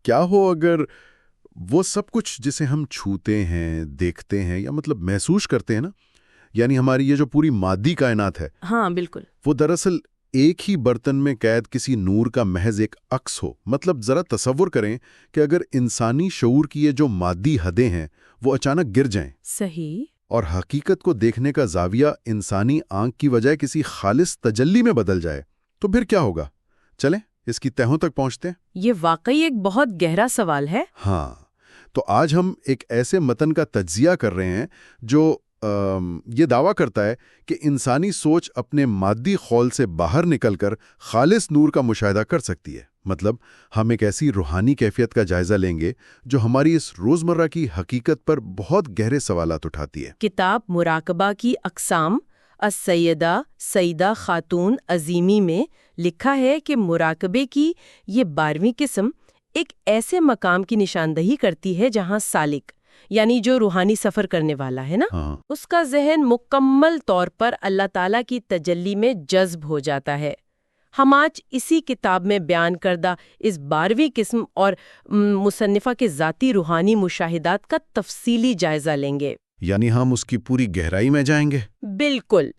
کیا ہو اگر وہ سب کچھ جسے ہم چھوتے ہیں، دیکھتے ہیں یا مطلب محسوس کرتے ہیں نا، یعنی ہماری یہ جو پوری مادی کائنات ہے، ہاں بالکل، وہ دراصل ایک ہی برتن میں قید کسی نور کا محض ایک عکس ہو۔ مطلب ذرا تصور کریں کہ اگر انسانی شعور کی یہ جو مادی حدیں ہیں وہ اچانک گر جائیں صحیح، اور حقیقت کو دیکھنے کا زاویہ انسانی آنکھ کی بجائے کسی خالص تجلی میں بدل جائے تو پھر کیا ہوگا؟ چلیں اس کی تہوں تک پہنچتے ہیں۔ یہ واقعی ایک بہت گہرا سوال ہے۔ ہاں، تو آج ہم ایک ایسے متن کا تجزیہ کر رہے ہیں جو یہ دعویٰ کرتا ہے کہ انسانی سوچ اپنے مادی خول سے باہر نکل کر خالص نور کا مشاہدہ کر سکتی ہے۔ مطلب ہم ایک ایسی روحانی کیفیت کا جائزہ لیں گے جو ہماری اس روزمرہ کی حقیقت پر بہت گہرے سوالات اٹھاتی ہے۔ کتاب مراقبہ کی اقسام السیدہ سیدہ خاتون عظیمی میں لکھا ہے کہ مراقبے کی یہ 12ویں قسم ایک ایسے مقام کی نشاندہی کرتی ہے جہاں سالک یعنی جو روحانی سفر کرنے والا ہے نا، اس کا ذہن مکمل طور پر اللہ تعالیٰ کی تجلی میں جذب ہو جاتا ہے۔ ہم آج اسی کتاب میں بیان کردہ اس 12ویں قسم اور مصنفہ کے ذاتی روحانی مشاہدات کا تفصیلی جائزہ لیں گے۔ یعنی ہم اس کی پوری گہرائی میں جائیں گے؟ بالکل،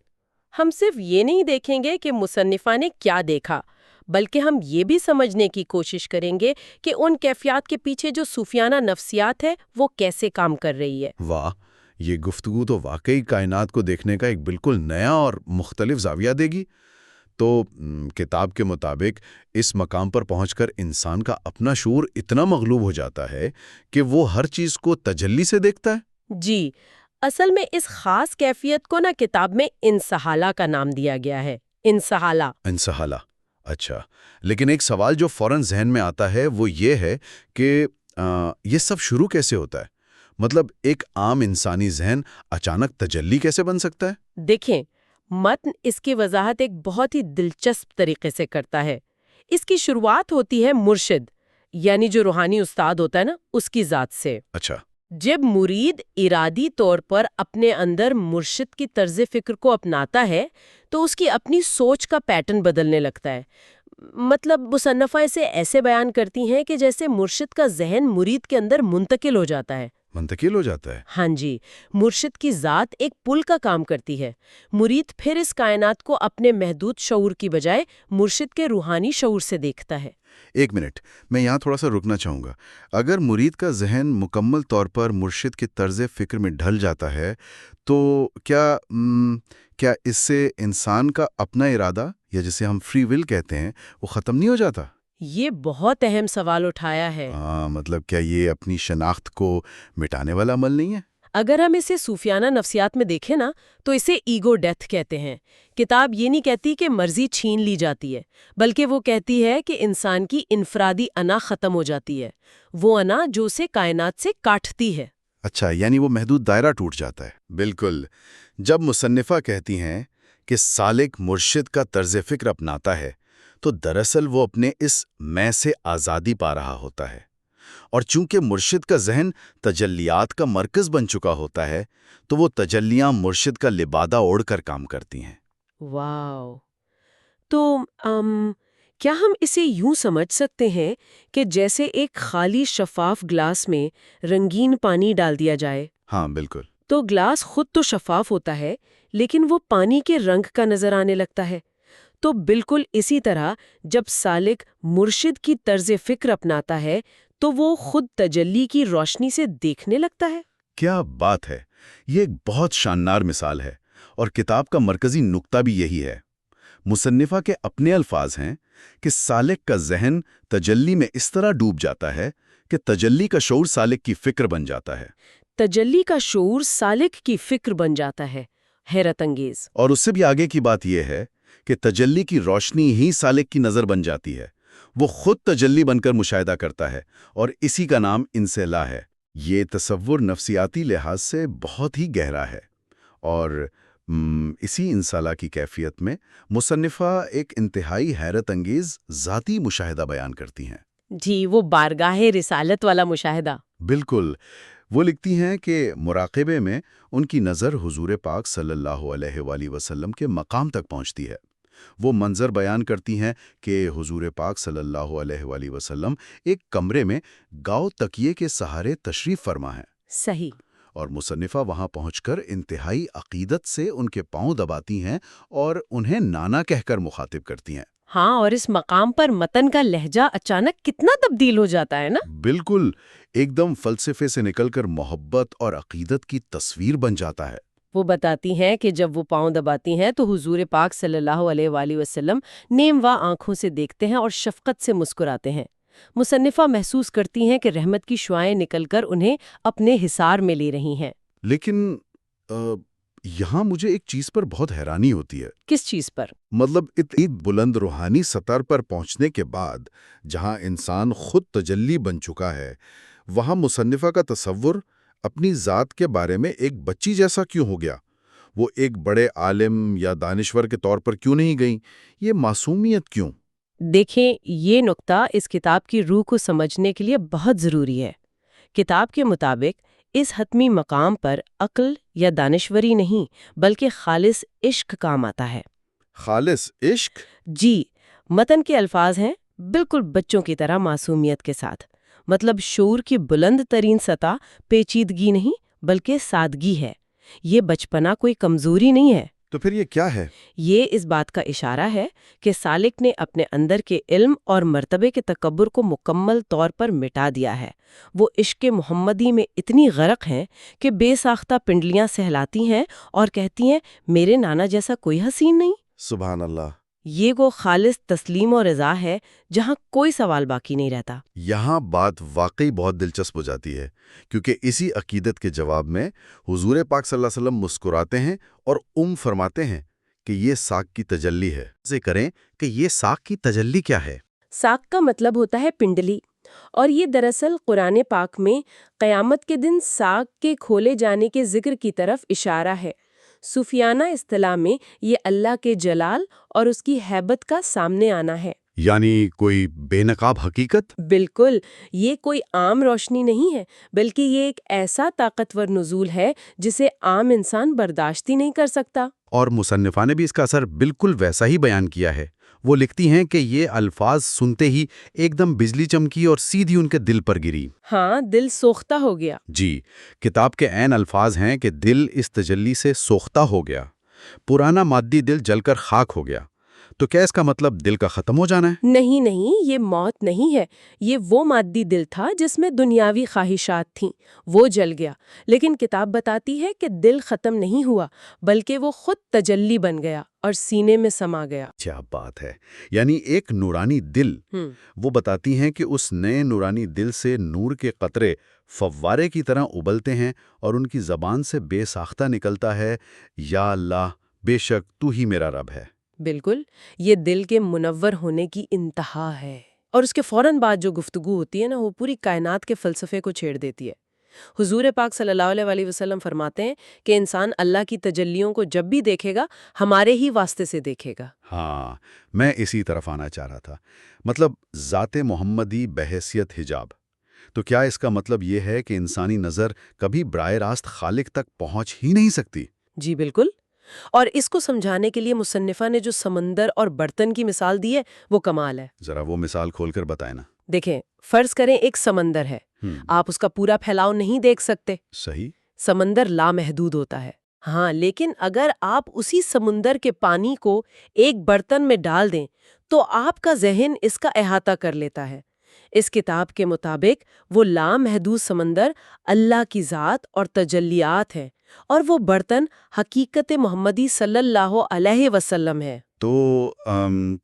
ہم صرف یہ نہیں دیکھیں گے کہ مصنفہ نے کیا دیکھا، بلکہ ہم یہ بھی سمجھنے کی کوشش کریں گے کہ ان کیفیات کے پیچھے جو صوفیانہ نفسیات ہے وہ کیسے کام کر رہی ہے۔ واہ، یہ گفتگو تو واقعی کائنات کو دیکھنے کا ایک بالکل نیا اور مختلف زاویہ دے گی۔ تو کتاب کے مطابق اس مقام پر پہنچ کر انسان کا اپنا شعور اتنا مغلوب ہو جاتا ہے کہ وہ ہر چیز کو تجلی سے دیکھتا ہے؟ جی، اصل میں اس خاص کیفیت کو نا کتاب میں انسحالہ کا نام دیا گیا ہے۔ انسحالہ، اچھا۔ لیکن ایک سوال جو فوراً ذہن میں آتا ہے وہ یہ ہے کہ یہ سب شروع کیسے ہوتا ہے؟ مطلب ایک عام انسانی ذہن اچانک تجلی کیسے بن سکتا ہے؟ دیکھیں، متن اس کی وضاحت ایک بہت ہی دلچسپ طریقے سے کرتا ہے۔ اس کی شروعات ہوتی ہے مرشد یعنی جو روحانی استاد ہوتا ہے نا، اس کی ذات سے۔ اچھا۔ جب مرید ارادی طور پر اپنے اندر مرشد کی طرز فکر کو اپناتا ہے تو اس کی اپنی سوچ کا پیٹرن بدلنے لگتا ہے۔ مطلب مصنفہ اسے ایسے بیان کرتی ہیں کہ جیسے مرشد کا ذہن مرید کے اندر منتقل ہو جاتا ہے۔ منتقل ہو جاتا ہے؟ ہاں جی، مرشد کی ذات ایک پل کا کام کرتی ہے۔ مرید پھر اس کائنات کو اپنے محدود شعور کی بجائے مرشد کے روحانی شعور سے دیکھتا ہے۔ ایک منٹ، میں یہاں تھوڑا سا رکنا چاہوں گا۔ اگر مرید کا ذہن مکمل طور پر مرشد کے طرز فکر میں ڈھل جاتا ہے تو کیا اس سے انسان کا اپنا ارادہ یا جسے ہم فری ول کہتے ہیں وہ ختم نہیں ہو جاتا؟ یہ بہت اہم سوال اٹھایا ہے۔ مطلب کیا یہ اپنی شناخت کو مٹانے والا عمل نہیں ہے؟ اگر ہم اسے صوفیانہ نفسیات میں دیکھیں نا تو اسے ایگو ڈیتھ کہتے ہیں۔ کتاب یہ نہیں کہتی کہ مرضی چھین لی جاتی ہے، بلکہ وہ کہتی ہے کہ انسان کی انفرادی انا ختم ہو جاتی ہے، وہ انا جو اسے کائنات سے کاٹتی ہے۔ اچھا، یعنی وہ محدود دائرہ ٹوٹ جاتا ہے۔ بالکل۔ جب مصنفہ کہتی ہیں کہ سالک مرشد کا طرز فکر اپناتا ہے تو دراصل وہ اپنے اس میں سے آزادی پا رہا ہوتا ہے، اور چونکہ مرشد کا ذہن تجلیات کا مرکز بن چکا ہوتا ہے تو وہ تجلیاں مرشد کا لبادہ اوڑھ کر کام کرتی ہیں۔ واو! تو کیا ہم اسے یوں سمجھ سکتے ہیں کہ جیسے ایک خالی شفاف گلاس میں رنگین پانی ڈال دیا جائے؟ ہاں بالکل۔ تو گلاس خود تو شفاف ہوتا ہے لیکن وہ پانی کے رنگ کا نظر آنے لگتا ہے۔ تو بالکل اسی طرح جب سالک مرشد کی طرز فکر اپناتا ہے تو وہ خود تجلی کی روشنی سے دیکھنے لگتا ہے۔ کیا بات ہے! یہ ایک بہت شاندار مثال ہے، اور کتاب کا مرکزی نقطہ بھی یہی ہے۔ مصنفہ کے اپنے الفاظ ہیں کہ سالک کا ذہن تجلی میں اس طرح ڈوب جاتا ہے کہ تجلی کا شعور سالک کی فکر بن جاتا ہے۔ تجلی کا شعور سالک کی فکر بن جاتا ہے، حیرت انگیز۔ اور اس سے بھی آگے کی بات یہ ہے کہ تجلی کی روشنی ہی سالک کی نظر بن جاتی ہے، وہ خود تجلی بن کر مشاہدہ کرتا ہے، اور اسی کا نام انسلا ہے۔ یہ تصور نفسیاتی لحاظ سے بہت ہی گہرا ہے، اور اسی انسلا کی کیفیت میں مصنفہ ایک انتہائی حیرت انگیز ذاتی مشاہدہ بیان کرتی ہیں۔ جی، وہ بارگاہ رسالت والا مشاہدہ۔ بالکل۔ وہ لکھتی ہیں کہ مراقبے میں ان کی نظر حضور پاک صلی اللہ علیہ وآلہ وسلم کے مقام تک پہنچتی ہے، وہ منظر بیان کرتی ہیں کہ حضور پاک صلی اللہ علیہ وآلہ وسلم ایک کمرے میں گاؤ تکیے کے سہارے تشریف فرما ہیں، صحیح۔ اور مصنفہ وہاں پہنچ کر انتہائی عقیدت سے ان کے پاؤں دباتی ہیں اور انہیں نانا کہہ کر مخاطب کرتی ہیں۔ ہاں، اور اس مقام پر متن کا لہجہ اچانک کتنا تبدیل ہو جاتا ہے نا؟ بالکل، ایک دم فلسفے سے نکل کر محبت اور عقیدت کی تصویر بن جاتا ہے۔ وہ بتاتی ہیں کہ جب وہ پاؤں دباتی ہیں تو حضور پاک صلی اللہ علیہ وآلہ وسلم نیموا آنکھوں سے دیکھتے ہیں اور شفقت سے مسکراتے ہیں۔ مصنفہ محسوس کرتی ہیں کہ رحمت کی شعائیں نکل کر انہیں اپنے حصار میں لے رہی ہیں۔ لیکن یہاں مجھے ایک چیز پر بہت حیرانی ہوتی ہے۔ کس چیز پر؟ مطلب اتنی بلند روحانی سطح پر پہنچنے کے بعد جہاں انسان خود تجلی بن چکا ہے، وہاں مصنفہ کا تصور اپنی ذات کے بارے میں ایک بچی جیسا کیوں ہو گیا؟ وہ ایک بڑے عالم یا دانشور کے طور پر کیوں نہیں گئیں؟ یہ معصومیت کیوں؟ دیکھیں، یہ نقطہ اس کتاب کی روح کو سمجھنے کے لیے بہت ضروری ہے۔ کتاب کے مطابق اس حتمی مقام پر عقل یا دانشوری نہیں بلکہ خالص عشق کام آتا ہے۔ خالص عشق؟ جی، متن کے الفاظ ہیں بالکل بچوں کی طرح معصومیت کے ساتھ، مطلب شعور کی بلند ترین سطح پیچیدگی نہیں بلکہ سادگی ہے۔ یہ بچپنا کوئی کمزوری نہیں ہے۔ تو پھر یہ کیا ہے؟ یہ اس بات کا اشارہ ہے کہ سالک نے اپنے اندر کے علم اور مرتبے کے تکبر کو مکمل طور پر مٹا دیا ہے۔ وہ عشق محمدی میں اتنی غرق ہیں کہ بے ساختہ پنڈلیاں سہلاتی ہیں اور کہتی ہیں میرے نانا جیسا کوئی حسین نہیں۔ سبحان اللہ۔ یہ وہ خالص تسلیم و رضا ہے جہاں کوئی سوال باقی نہیں رہتا۔ یہاں بات واقعی بہت دلچسپ ہو جاتی ہے، کیونکہ اسی عقیدت کے جواب میں حضور پاک صلی اللہ علیہ وسلم مسکراتے ہیں اور فرماتے ہیں کہ یہ ساک کی تجلی ہے۔ سے کریں کہ یہ ساک کی تجلی کیا ہے؟ ساک کا مطلب ہوتا ہے پنڈلی، اور یہ دراصل قرآن پاک میں قیامت کے دن ساک کے کھولے جانے کے ذکر کی طرف اشارہ ہے۔ صوفیانہ اصطلاح میں یہ اللہ کے جلال اور اس کی ہیبت کا سامنے آنا ہے۔ یعنی کوئی بے نقاب حقیقت؟ بالکل، یہ کوئی عام روشنی نہیں ہے بلکہ یہ ایک ایسا طاقتور نزول ہے جسے عام انسان برداشت ہی نہیں کر سکتا۔ اور مصنفہ نے بھی اس کا اثر بالکل ویسا ہی بیان کیا ہے۔ وہ لکھتی ہیں کہ یہ الفاظ سنتے ہی ایک دم بجلی چمکی اور سیدھی ان کے دل پر گری۔ ہاں، دل سوختہ ہو گیا۔ جی، کتاب کے عین الفاظ ہیں کہ دل اس تجلی سے سوختہ ہو گیا، پرانا مادی دل جل کر خاک ہو گیا۔ تو کیا اس کا مطلب دل کا ختم ہو جانا ہے؟ نہیں نہیں، یہ موت نہیں ہے۔ یہ وہ مادی دل تھا جس میں دنیاوی خواہشات تھیں، وہ جل گیا۔ لیکن کتاب بتاتی ہے کہ دل ختم نہیں ہوا بلکہ وہ خود تجلی بن گیا اور سینے میں سما گیا۔ کیا بات ہے! یعنی ایک نورانی دل۔ وہ بتاتی ہیں کہ اس نئے نورانی دل سے نور کے قطرے فوارے کی طرح ابلتے ہیں اور ان کی زبان سے بے ساختہ نکلتا ہے، یا اللہ، بے شک تو ہی میرا رب ہے۔ بالکل، یہ دل کے منور ہونے کی انتہا ہے۔ اور اس کے فوراً بعد جو گفتگو ہوتی ہے نا، وہ پوری کائنات کے فلسفے کو چھیڑ دیتی ہے۔ حضور پاک صلی اللہ علیہ وآلہ وسلم فرماتے ہیں کہ انسان اللہ کی تجلیوں کو جب بھی دیکھے گا ہمارے ہی واسطے سے دیکھے گا۔ ہاں، میں اسی طرف آنا چاہ رہا تھا۔ مطلب ذات محمدی بحیثیت حجاب۔ تو کیا اس کا مطلب یہ ہے کہ انسانی نظر کبھی براہ راست خالق تک پہنچ ہی نہیں سکتی؟ جی بالکل، اور اس کو سمجھانے کے لیے مصنفہ نے جو سمندر اور برتن کی مثال دی ہے وہ کمال ہے۔ ذرا وہ مثال کھول کر بتائیں نا۔ دیکھیں، فرض کریں ایک سمندر ہے، آپ اس کا پورا پھیلاؤ نہیں دیکھ سکتے۔ صحیح۔ سمندر لامحدود ہوتا ہے، ہاں، لیکن اگر آپ اسی سمندر کے پانی کو ایک برتن میں ڈال دیں تو آپ کا ذہن اس کا احاطہ کر لیتا ہے۔ اس کتاب کے مطابق وہ لامحدود سمندر اللہ کی ذات اور تجلیات ہے، اور وہ برتن حقیقت محمدی صلی اللہ علیہ وسلم ہے۔ تو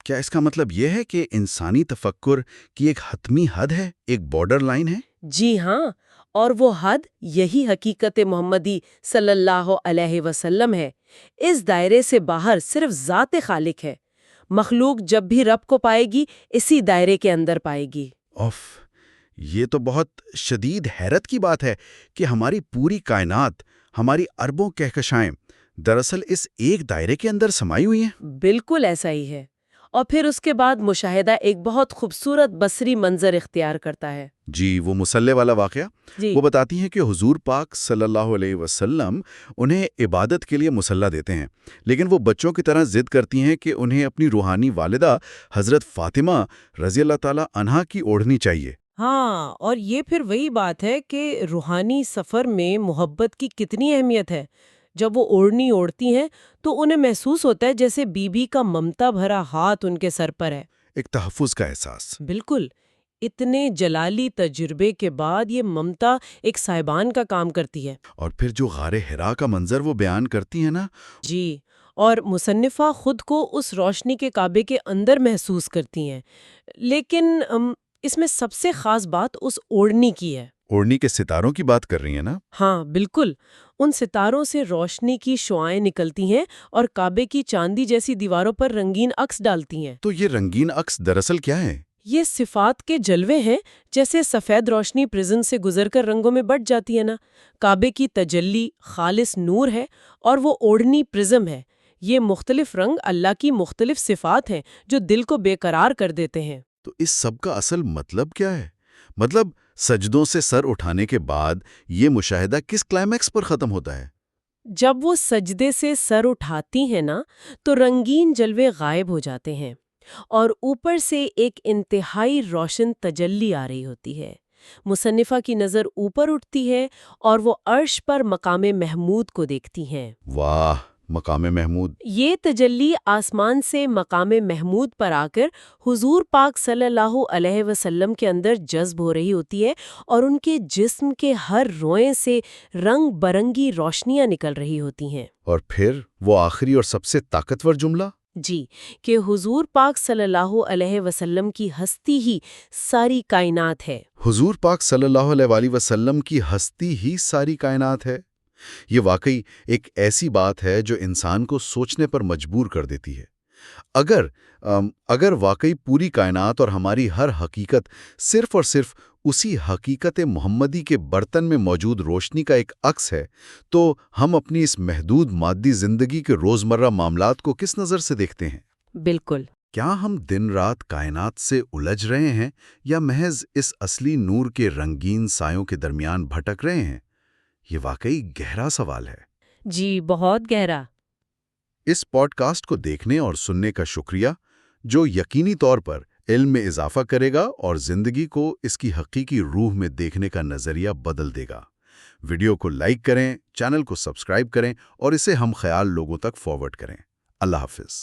کیا اس کا مطلب یہ ہے کہ انسانی تفکر کی ایک حتمی حد ہے، ایک بارڈر لائن ہے؟ جی ہاں، اور وہ حد یہی حقیقت محمدی صلی اللہ علیہ وسلم ہے۔ اس دائرے سے باہر صرف ذات خالق ہے۔ مخلوق جب بھی رب کو پائے گی اسی دائرے کے اندر پائے گی۔ یہ تو بہت شدید حیرت کی بات ہے کہ ہماری پوری کائنات، ہماری اربوں کہکشائیں دراصل اس ایک دائرے کے اندر سمائی ہوئی ہیں۔ بالکل ایسا ہی ہے، اور پھر اس کے بعد مشاہدہ ایک بہت خوبصورت بصری منظر اختیار کرتا ہے۔ جی، وہ مصلے والا واقعہ جی وہ بتاتی ہیں کہ حضور پاک صلی اللہ علیہ وسلم انہیں عبادت کے لیے مصلی دیتے ہیں، لیکن وہ بچوں کی طرح ضد کرتی ہیں کہ انہیں اپنی روحانی والدہ حضرت فاطمہ رضی اللہ تعالی عنہا کی اوڑھنی چاہیے۔ ہاں، اور یہ پھر وہی بات ہے کہ روحانی سفر میں محبت کی کتنی اہمیت ہے۔ جب وہ اوڑھنی اوڑھتی ہیں تو انہیں محسوس ہوتا ہے جیسے بیوی کا ممتا بھرا ہاتھ ان کے سر پر ہے۔ ایک تحفظ کا احساس۔ بالکل، اتنے جلالی تجربے کے بعد یہ ممتا ایک سائبان کا کام کرتی ہے۔ اور پھر جو غار حرا کا منظر وہ بیان کرتی ہیں نا، جی، اور مصنفہ خود کو اس روشنی کے کعبے کے اندر محسوس کرتی ہیں، لیکن اس میں سب سے خاص بات اس اوڑھنی کی ہے۔ اوڑھنی کے ستاروں کی بات کر رہی ہیں نا؟ ہاں بالکل، ان ستاروں سے روشنی کی شعائیں نکلتی ہیں اور کعبے کی چاندی جیسی دیواروں پر رنگین عکس ڈالتی ہیں۔ تو یہ رنگین عکس دراصل کیا ہے؟ یہ صفات کے جلوے ہیں، جیسے سفید روشنی پرزم سے گزر کر رنگوں میں بٹ جاتی ہے نا۔ کعبے کی تجلی خالص نور ہے اور وہ اوڑھنی پرزم ہے۔ یہ مختلف رنگ اللہ کی مختلف صفات ہیں جو دل کو بے قرار کر دیتے ہیں۔ تو اس سب کا اصل مطلب کیا ہے؟ مطلب سجدوں سے سر اٹھانے کے بعد یہ مشاہدہ کس کلائمیکس پر ختم ہوتا ہے؟ جب وہ سجدے سے سر اٹھاتی ہیں نا تو رنگین جلوے غائب ہو جاتے ہیں اور اوپر سے ایک انتہائی روشن تجلی آ رہی ہوتی ہے۔ مصنفہ کی نظر اوپر اٹھتی ہے اور وہ عرش پر مقام محمود کو دیکھتی ہیں۔ واہ، مقام محمود! یہ تجلی آسمان سے مقام محمود پر آ کر حضور پاک صلی اللہ علیہ وسلم کے اندر جذب ہو رہی ہوتی ہے اور ان کے جسم کے ہر روئیں سے رنگ برنگی روشنیاں نکل رہی ہوتی ہیں۔ اور پھر وہ آخری اور سب سے طاقتور جملہ؟ جی، کہ حضور پاک صلی اللہ علیہ وسلم کی ہستی ہی ساری کائنات ہے۔ حضور پاک صلی اللہ علیہ وسلم کی ہستی ہی ساری کائنات ہے۔ یہ واقعی ایک ایسی بات ہے جو انسان کو سوچنے پر مجبور کر دیتی ہے۔ اگر واقعی پوری کائنات اور ہماری ہر حقیقت صرف اور صرف اسی حقیقت محمدی کے برتن میں موجود روشنی کا ایک عکس ہے، تو ہم اپنی اس محدود مادی زندگی کے روزمرہ معاملات کو کس نظر سے دیکھتے ہیں؟ بالکل۔ کیا ہم دن رات کائنات سے الجھ رہے ہیں یا محض اس اصلی نور کے رنگین سایوں کے درمیان بھٹک رہے ہیں؟ یہ واقعی گہرا سوال ہے۔ جی، بہت گہرا۔ اس پوڈ کاسٹ کو دیکھنے اور سننے کا شکریہ، جو یقینی طور پر علم میں اضافہ کرے گا اور زندگی کو اس کی حقیقی روح میں دیکھنے کا نظریہ بدل دے گا۔ ویڈیو کو لائک کریں، چینل کو سبسکرائب کریں اور اسے ہم خیال لوگوں تک فارورڈ کریں۔ اللہ حافظ۔